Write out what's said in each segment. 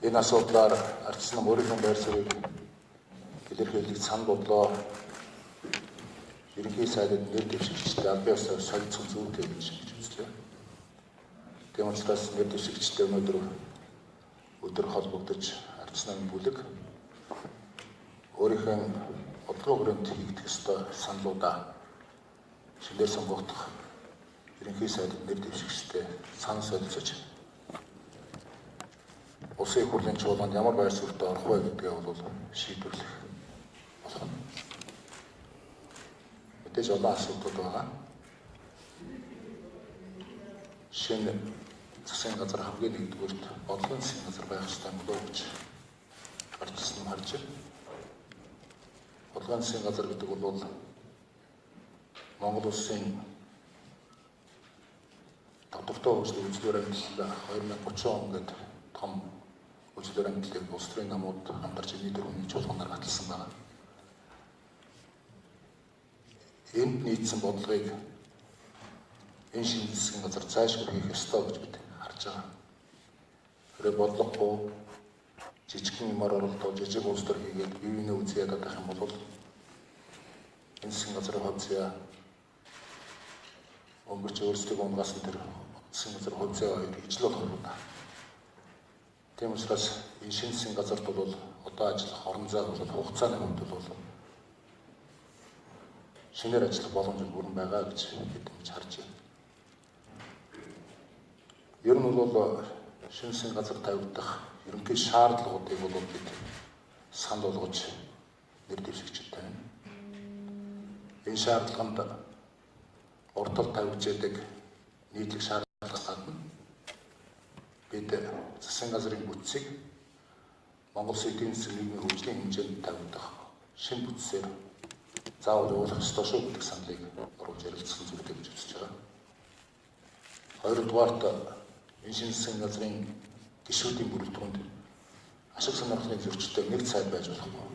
Энэ асуудлаар ардчсан нам өөрийнхөө байр суурийг илэрхийлэх санал бодлоо ерөнхий сайдад нэр дэвшигчтэй албан ёсоор солилцох зүйтэй гэж үзлээ. Тийм учраас нэр дэвшигчтэй өдөр холбогдож ардчсан намын бүлэг өөрийнхөө бодлого хүрээнд хийгдэх ёстой саналуудаа шинээр сонгогдох ерөнхий сайдад нэр дэвшигчтэй санал солилцож улсын их хурлын чуулганд ямар байр суурьтай орох вэ гэдгээ бол шийдвэрлэх болох нь. Мэдээж олон асуудал байгаа. Шинэ засгийн газар хамгийн нэгдүгüүрт бодлогын засгийн газар байх ёстой болов уу гэж ардчсан юм харж байна. Бодлогын засгийн газар гэдэг бол Монгол улсын тодорхой хөгжлийн үзлүүр амьдрал 2030 он гэдэг том үзлүүр амьдралыг улс төрийн намууд хамтарч нийтийн чуулганаар баталсан байна. Энд нийцсэн бодлогыг энэ шинэ засгийн газар зайлшгүй хийх ёстой гэж бид харж байгаа. Тэр бодлогогүй жижигхэн юмар оролдоо жижиг улс төр хийгээд бие биенээ үзье ядаад байх юм бол энэ засгийн газрын хувьцаа өнгөрч өөрсдөө унгасан тэр засгийн газрын хувьцаа ижил болох юм байна. Тийм учраас энэ шинэ засгийн газарт бол одоо ажиллах орон зай бол хугацааны хувьд бол шинээр ажиллах боломж бүрэн байгаа гэж бид харж байна. Ер нь бол шинэ засгийн газар тавигдах ерөнхий шаардлагуудыг бол бид санал болгож нэр дэвшигчтэй байна. Энэ шаардлаганд уртал тавьж яадаг нийтлэг шаардлагаас гадна бид засгийн газрын бүтцийг Монгол Улсын эдийн засгийн нийгмийн хөгжлийн хэмжээнд тавигдах шинэ бүтцээр заавал явуулах ёстой шүү гэдэг саналыг оруулж ярилцсан зүйлтэй гэж үзэж байгаа. Хоёрдугаарт энэ шинэ засгийн газрын гишүүдийн бүрэлдэхүүнд ашиг сонирхлын зөрчилтэй нэг сайд байж болохгүй.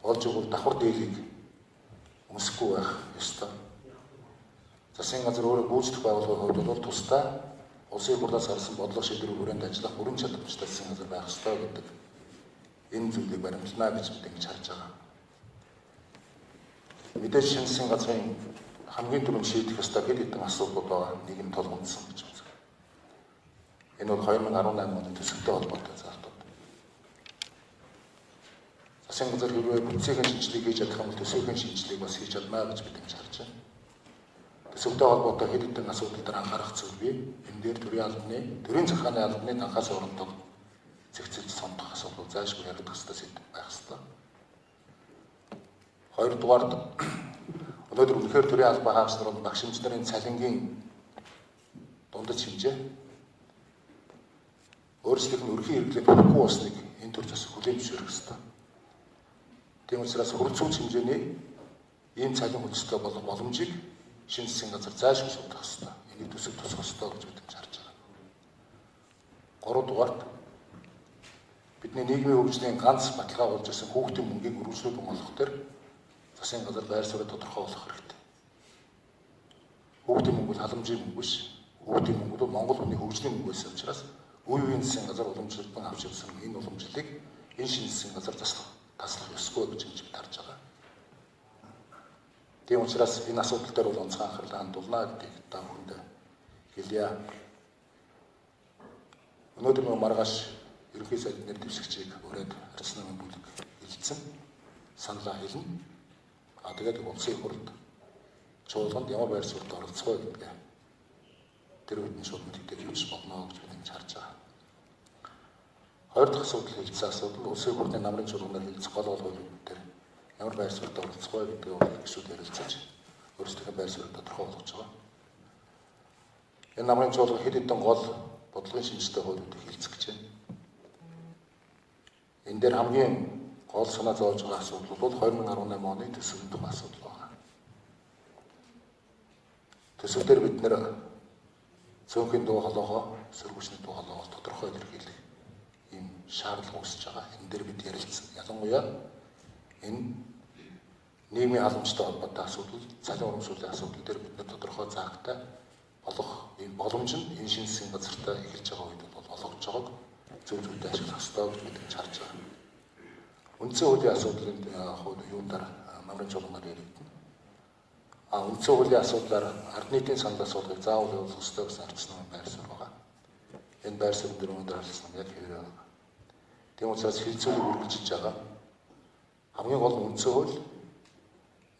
Олж өгвөл давхар дийлийг өмсөхгүй байх ёстой. Засгийн газар өөрөө гүйцэтгэх байгууллагын хувьд бол тусдаа улсын хурлаас гарсан бодлого шийдвэрийн хүрээнд ажиллах бүрэн чадамжтай засгийн газар байх ёстой гэдэг энэ зүйлийг баримтлана гэж бид ингэж харж байгаа. Мэдээж шинэ засгийн газрын хамгийн түрүүнд шийдэх ёстой хэд хэдэн асуудал байгаа нийгэм толгомдсон гэж үздэг. Энэ бол 2018 оны төсөвтэй холбоотой залтууд. Засгийн газар хэрвээ бүтцийн шинжилгээг хийж чадах юм бол төсвийн шинжилгээг бас хийж чадна гэж бид ингэж харж байна. Төсөвтэй холбоотой хэд хэдэн асуудал дээр анхаарах зүйл бий. Энэ дээр төрийн захааны албаны данхаас оролдог зэгцэлж сондох асуудал зайлшгүй яригдах ёстой сэдв байх ёстой. Хоёрдугаард өнөөдөр үнэхээр төрийн албан хаагч нар бол багш хэмжээний цалингийн дундаж хэмжээ өөрсдийнх нь өрхийн хэрэглээ болохгүй болсныг энэ төр зас хүлээн зөвшөөрөх ёстой. Тийм учраас хөрөлцүүлж хэмжээний ийм цалин хөлстэй болох боломжийг шинэ засгийн газар зайлшгүй суудах ёстой. Энийг төсөв тусах ёстой гэж бид харж байгаа. Гуравдугаарт бидний нийгмийн хөгжлийн ганц баталгаа болж ирсэн хүүхдийн мөнгийг үргэлжлүүлэн олох төр засгийн газар байр суурийг тодорхой болгох хэрэгтэй. Хүүхдийн мөнгө бол халамжийн мөнгө биш. Хүүхдийн мөнгө бол Монгол хүний хөгжлийн мөнгө байсан учраас үе үеийн засгийн газар уламжлалт авч явсан энэ уламжлалыг энэ шинэ засгийн газар таслах ёсгүй гэж бид харж байгаа. Тийм учраас энэ асуудал дээр бол онцгой анхаарал хандуулна гэдгийг та бүхэнд хэлье. Өнөөдөр маргааш ерөнхий сайдын нэр дэвшигчийг өрөөд ардчсан намын бүлэг хэлсэн саналаа хэлнэ. Тэгээд улсын их хурлд чуулганд ямар байр суурьд оролцох вэ гэдгээ тэр үедээ шууд мэдээлэл өгч болно гэж бид харж байгаа. Хоёр дахь асуудал хэлсэн асуудал улсын их хурлын намрын чуулганаар хэлцэх гол хуулиуд дээр ямар байр суурьд оролцох вэ гэдгийг гишүүд ярилцаж өөрсдийнхөө байр суурийг тодорхой болгож байгаа. Энэ намрын чуулган хэд хэдэн гол бодлогын шинжтэй хуулиудыг хэлцэх гэж байна. Энэ дээр хамгийн гол санаа зовж байгаа асуудал бол 2018 оны төсвийн тухай асуудал байна. Төсвөөр бид нэр цөөнхийн дуу хоолойгоо, сөргөчний дуу хоолойгоо тодорхой илэрхийлэх ийм шаардлага үүсэж байгаа. Энэ дээр бид ярилцсан. Ялангуяа энэ нийгмийн халамжтай холбоотой асуудал, цалин урамшууллын асуудал дээр бид тодорхой заагтай болох ийм боломж нь энэ шинэ засгийн газартай эхэлж байгаа үед бол болгож байгааг зөв зөвдөө ашиглах ёстой гэж бид харж байгаа. Үндсэн хуулийн асуудлын юундаар намрын чуулганаар яригдана. Үндсэн хуулийн асуудлаар ард нийтийн санал асуулгыг заавал явуулах ёстой гэсэн арчсан намын байр суурь байгаа. Энэ байр суурь дээр өнөөдөр харсан яг хэвээр байна. Тийм учраас хилцүүлэг үргэлжиж байгаа. Хамгийн гол нь үндсэн хууль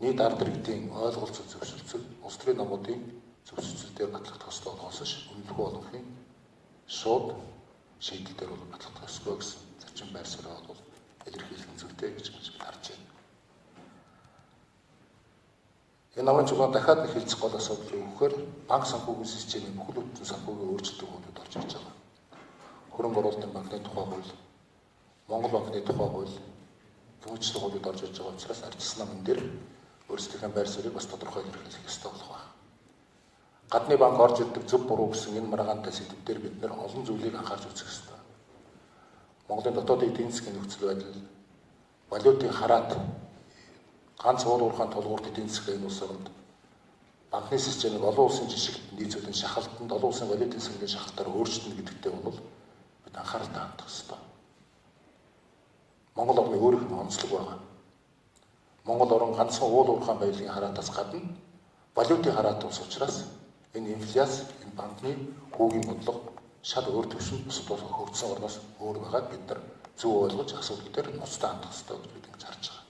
нийт ард иргэдийн ойлголцол зөвшөлтсөл улс төрийн намуудын зөвшөлтсөл дээр батлагдах ёстой болохоос ш үнэлэхгүй болгохын шууд шийдэл дээр бол батлагдах ёсгүй гэсэн зарчим байр суурь бол илэрхийлэх зүйтэй гэж харж байна. Энэ намын чуулган дахиад нэг хэлцэх гол асуудал юу гэхээр банк санхүүгийн системийн бүхэл бүтэн санхүүгийн өөрчлөлтүүд хуулиуд орж ирж байгаа. Хөрөнгө оруулалтын банкны тухай хууль, Монгол банкны тухай хууль, гүйцэтгэх хуулиуд орж ирж байгаа учраас арчсан намын дээр өөрсдийнхээ байр суурийг бас тодорхой илэрхийлэх ёстой болох байна. Гадны банк орж ирдэг зөв буруу гэсэн энэ маргаантай сэдвээр бид нэр олон зүйлийг анхаарч үзэх ёстой. Монголын дотоодын эдийн засгийн нөхцөл байдал, валютын хараат, ганц уул уурхайн тулгуурт эдийн засгийн улс оронд банкны системийг олон улсын жишгт нийцүүлэн шахалтанд олон улсын валютын сэргийн шахалтаар өөрчлөнө гэдэгтээ бол бид анхааралтай хандах ёстой. Монгол орны өөрийнх нь онцлог байгаа. Монгол орн ганцхан уул уурхайн баялагын хараатаас гадна валютын хараат ус учраас энэ инфляц, энэ банкны хүүгийн бодлого шал өөр төвшөнд бусад хөгжсөн орноос өөр байгаад бид нар зөв ойлгож асуудал дээр ноцтой хандах ёстой гэж бид ингэж харж байгаа.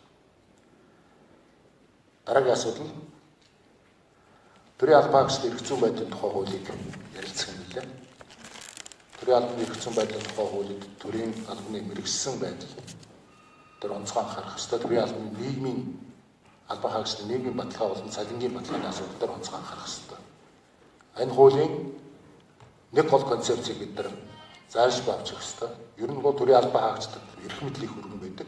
Дараагийн асуудал төрийн албан хаагчдын эрх зүйн байдлын тухай хуулийг ярилцах юм билээ. Төрийн албаны эрх зүйн байдлын тухай хуулийг төрийн албаны мэргэжсэн байдал дээр онцгой анхаарах ёстой. Төрийн албаны нийгмийн албан хаагчдын нийгмийн баталгаа болон цалингийн баталгааны асуудал дээр онцгой анхаарах ёстой. Энэ хуулийн нэг гол концепцийг бид нар заашгүй авчих ёстой. Ер нь бол төрийн албан хаагчдад эрх мэдлийг хүргэн байдаг.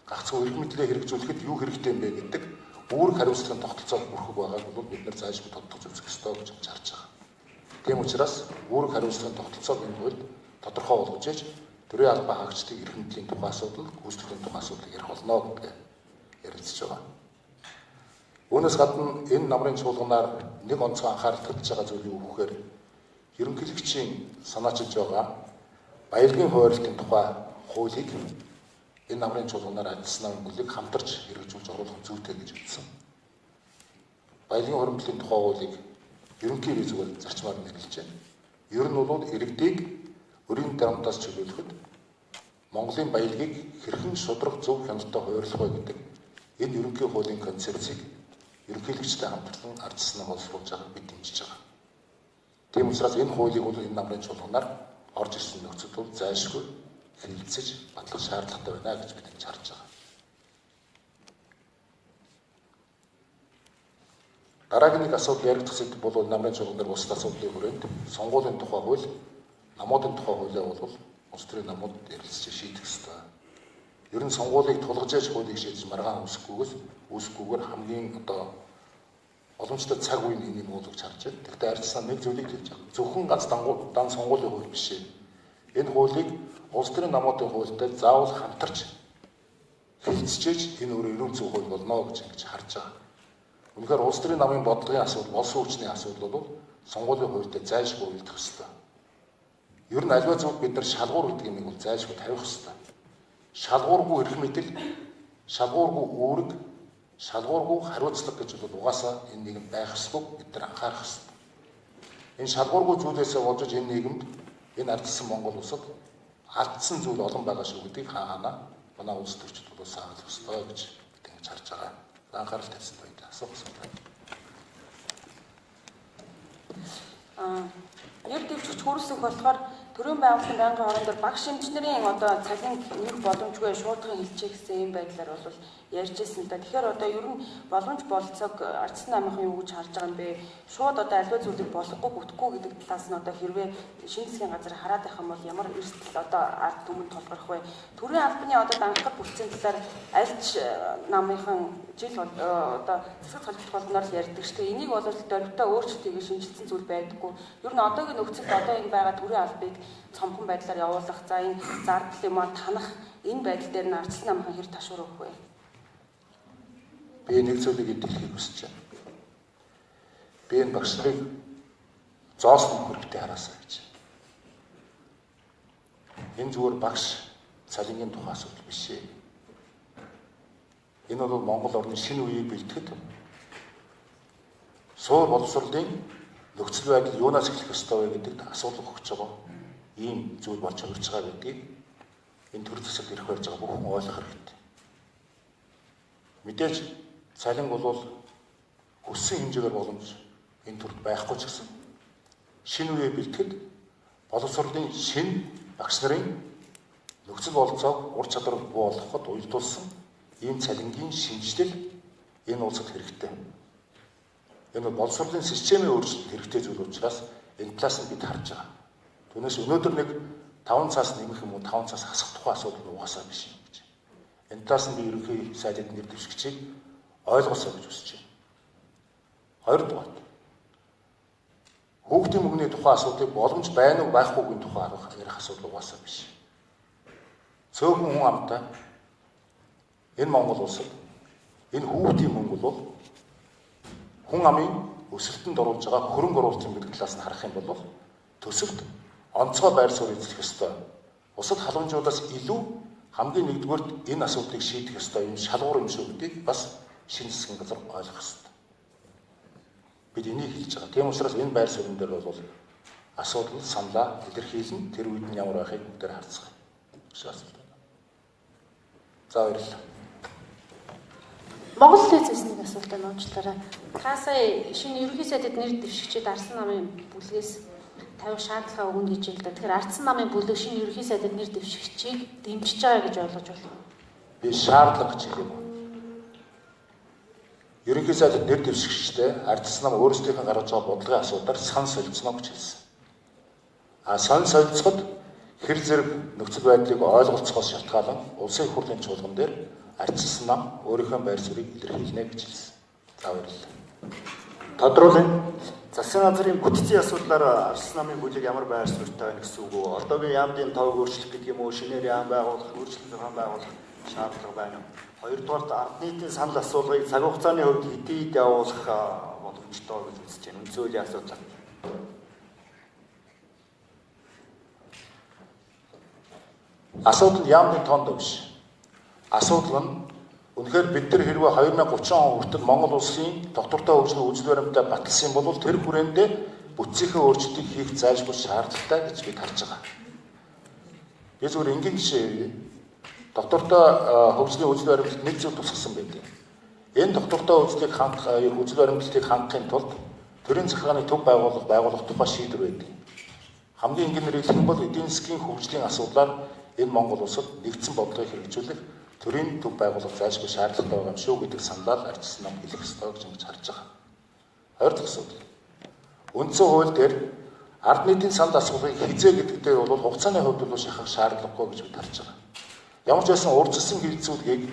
Гагцхүү эрх мэдлээ хэрэгжүүлэхэд юу хэрэгтэй юм бэ гэдэг үүрэг хариуцлагын тогтолцоог бүрхэг байгааг бол бид нар заашгүй тодтогч үзэх ёстой гэж харж байгаа. Тийм учраас үүрэг хариуцлагын тогтолцоог энэ хуульд тодорхой болгож ээж төрийн албан хаагчдын эрх мэдлийн тухай асуудал, гүйцэтгэлийн тухай асуудлыг ярих болно гэдэг ярилцж байгаа. Үүнээс гадна энэ намрын чуулганаар нэг онцгой анхаарал татж байгаа зүйл юу гэхээр ерөнхийлөгчийн санаачилж байгаа баялагын хуваарлтын тухай хуулийг энэ намрын чуулганаар ажилласан намын бүлэг хамтарч хэрэгжүүлж оруулах зүйтэй гэж хэлсэн. Баялагын хуримтлалын тухай хуулийг ерөнхий бий зүгээр зарчмаар нэрлэж байна. Ер нь бол иргэдийг өрийн дарамтаас чөлөөлөхөд Монголын баялагийг хэрхэн шудраг зөв хяналттай хуваарлах вэ гэдэг энэ ерөнхий хуулийн концепцийг ерөнхийлөгчтэй хамтран арчсан нам боловсруулж байгааг бид дэмжиж байгаа. Тийм учраас энэ хуулийг бол энэ намрын чуулганаар орж ирсэн нөхцөлд бол зайлшгүй хэлэлцэж батлах шаардлагатай байна гэж бид харж байгаа. Дараагийн нэг асуудал яригдах сэдв бол намрын чуулганаар бусад асуудлын хүрээнд сонгуулийн тухай хууль, намуудын тухай хуулиа бол улс төрийн намууд ярилцж шийдэх ёстой. Ер нь сонгуулийг тулгаж яж хуулийг шийдэж маргаан үүсэхгүйгээр хамгийн боломжтой цаг үеийн энийг уулгаж харж байна. Тэгвэл арчсан нэг зүйлийг хэлж байгаа. Зөвхөн ганц дан сонгуулийн хууль биш ээ. Энэ хуулийг улс төрийн намуудын хуультай заавал хамтарч хэлцэж энэ өөр эрүүл зөв хууль болно гэж ингэж харж байгаа. Үнэхээр улс төрийн намын бодлогын асуудал, болсон хүчний асуудал бол сонгуулийн хуультай зайлшгүй уйлдах ёстой. Ер нь аливаа зүйл бид нар шалгуур гэдэг юм бол зайлшгүй тавих ёстой. Шалгуургүй эрх мэдэл, шалгуургүй үүрэг, шалгуургүй хариуцлага гэж бол угаасаа энэ нийгэм байх ёсгүй бид нар анхаарах ёстой. Энэ шалгуургүй зүйлээсээ болж энэ нийгэмд энэ ардсан Монгол улсад алдсан зүйл олон байгаа шүү гэдгийг хаана манай улс төрчид бол сааглах ёстой гэж бид ингэж харж байгаа. Анхаарал тавьсан байна. Асуух байна. Нэр дэвшигч хөрөлсөх болохоор төрийн байгууллагын байнгын орон дээр багш эмчнэрийн цагийн нэх боломжгүй шуудхан хилчээ гэсэн юм байдлаар бол ярьж ирсэн та. Тэгэхээр ер нь боломж болцоог арчсан намынхан юу гэж харж байгаа юм бэ? Шууд аливаа зүйлийг болохгүй гүтгэхгүй гэдэг талаас нь хэрвээ шинэ засгийн газар хараад байх юм бол ямар эрсдэл ард түмэнд толгорох вэ? Төрийн албаны данхад бүрцэн талаар аль ч намынхан жил засаг холбогдох болгоноор л ярьдаг шүү дээ. Энийг бол дөрвөлтөө өөрчлөлтийг шинжилсэн зүйл байдаггүй. Ер нь одоогийн нөхцөлд энэ байгаа төрийн албыг цомхон байдлаар явуулах, за энэ зардал юм танах энэ байдал дээр нь арчсан намынхан хэр ташуур өгөх вэ? Би нэг зүйлийг хэлхийг хүсэж байна. Би энэ багш нарыг зоосны хөрөлтэй хараасаа гэж. Энэ зүгээр багш цалингийн тухай асуудал биш ээ. Энэ бол Монгол орны шинэ үеийг бэлтгэхэд суур боловсролын нөхцөл байдал юунаас эхлэх ёстой вэ гэдэгт асуудал өгч байгаа ийм зүйл болж хувирч байгаа гэдгийг энэ төр засалд ирэх байж байгаа бүхэн ойлгох хэрэгтэй. Мэдээж цалин бол хүссэн хэмжээгээр боломж энэ төрд байхгүй ч гэсэн шинэ үеийг бэлтгэхэд боловсролын шинэ багш нарын нөхцөл болцоог ур чадвар бий болгоход уялдуулсан ийм цалингийн шинжилэл энэ улсад хэрэгтэй. Энэ боловсролын системийн өөрчлөлт хэрэгтэй зүйл учраас энэ талаас нь бид харж байгаа. Түүнээс өнөөдөр нэг 5 цаас нэмэх юм уу 5 цаас хасах тухай асуудал угаасаа биш юм гэж. Энэ талаас нь би ерөнхий сайдын нэр дэвшигчийг ойлгосоо гэж хүсэж байна. Хоёрдугаар хүүхдийн мөнгөний тухай асуудлыг боломж байна уу байхгүйгийн тухай ярих асуудал угаасаа биш. Цөөхөн хүн амтай энэ Монгол улсад энэ хүүхдийн мөнгө бол хүн амын өсөлтөнд оруулж байгаа хөрөнгө оруулалтын гэдэг талаас нь харах юм бол төсөвт онцгой байр суурь эзлэх ёстой. Бусад халамжуудаас илүү хамгийн нэгдүгээрт энэ асуудлыг шийдэх ёстой юм шалгуур юм шүү гэдгийг бас шинэ засгийн газар ойлгох ёстой. Бид энийг хэлж байгаа. Тийм учраас энэ байр суурин дээр бол асуудал саналаа илэрхийлэн тэр үед нь ямар байхыг бүгдээр харцгаая. За баярлалаа. Монгол телевизээс нэг асуулт байна уучлаарай. Та сая шинэ ерөнхий сайдад нэр дэвшигчид Ардсан намын бүлгээс тавих шаардлага өгнө гэж хэлдэг. Тэгэхээр Ардсан намын бүлэг шинэ ерөнхий сайдад нэр дэвшигчийг дэмжиж байгаа гэж ойлгож байна. Би шаардлага гэж хэлэв. Ерөнхий сайдад нэр дэвшигчтэй Ардсан нам өөрсдийнхөө гаргаж байгаа бодлогын асуудаар сан солилцно гэж хэлсэн. Сан солилцоход хэр зэрэг нөхцөл байдлыг ойлголцохоос шалтгаалan улсын их хурлын чуулган дээр Ардсан нам өөрийнхөө байр суурийг илэрхийлнэ гэж хэлсэн. За баярлалаа. Тодруулын засгийн газрын бүтцийн асуудлаар Ардсан намын бүлэг ямар байр суурьтай байна гэсэн үг үү? Одоогийн яамдын товг өөрчлөх гэдэг юм уу? Шинээр яам байгуулах, өөрчлөлт зохион байгуулах шаардлага байна уу? Хоёрдугаарт ард нийтийн санал асуулгыг цаг хугацааны хувьд хэдийд явуулах боломжтой гэж үзэж байна. Үндсэн хуулийн асуудал. Асуудал яамны тоонд биш. Асуудал нь үнэхээр бид нар хэрвээ 2030 он хүртэл Монгол улсын доктортой хөгжлийн үзэл баримтаа баталсан бол тэр хүрээндээ бүтцийнхээ өөрчлөлтийг хийх зайлшгүй шаардлагатай гэж бид харж байгаа. Би зөвхөн энгийн жишээ доктортой хөгжлийн үзэл баримтад нэг зүйл тусгасан байдаг. Энэ доктортой үзлийг үзэл баримтлалыг хангахын тулд төрийн захиргааны төв байгуулах тухай шийдвэр байдаг. Хамгийн энгийнээр хэлэх юм бол эдийн засгийн хөгжлийн асуудлаар энэ Монгол улсад нэгдсэн бодлогыг хэрэгжүүлэх төрийн төв байгуулах зайлшгүй шаардлагатай байгаа юм шүү гэдэг саналаар Ардсан нам хэлэх ёстой гэж ингэж харж байгаа. Хоёр дахь асуудал. Үндсэн хууль дээр ард нийтийн санал асуулгыг хизээ гэдэг дээр бол хугацааны хувьд бол шахах шаардлагагүй гэж бид харж байгаа. Ямар ч байсан урьдчилсан хилцүүлгийг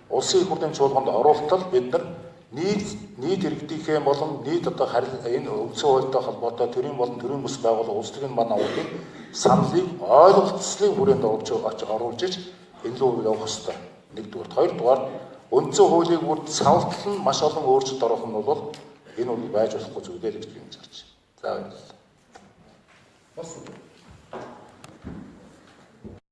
улсын их хурлын чуулганд оруулалтал бид нар нийт иргэдийнхээ болон нийт одоо энэ үндсэн хуультай холбоотой төрийн болон төрийн бус байгууллага улс төрийн мануудын саналыг ойлголцлын хүрээнд оруулж иж энэ рүү явах ёстой. Нэгдүгээр, хоёрдугаар үндсэн хуулийг бүр савлтал нь маш олон өөрчлөлт оруулах нь бол энэ бол байж болохгүй зүйл л гэж би хэлж байна. За баярлалаа.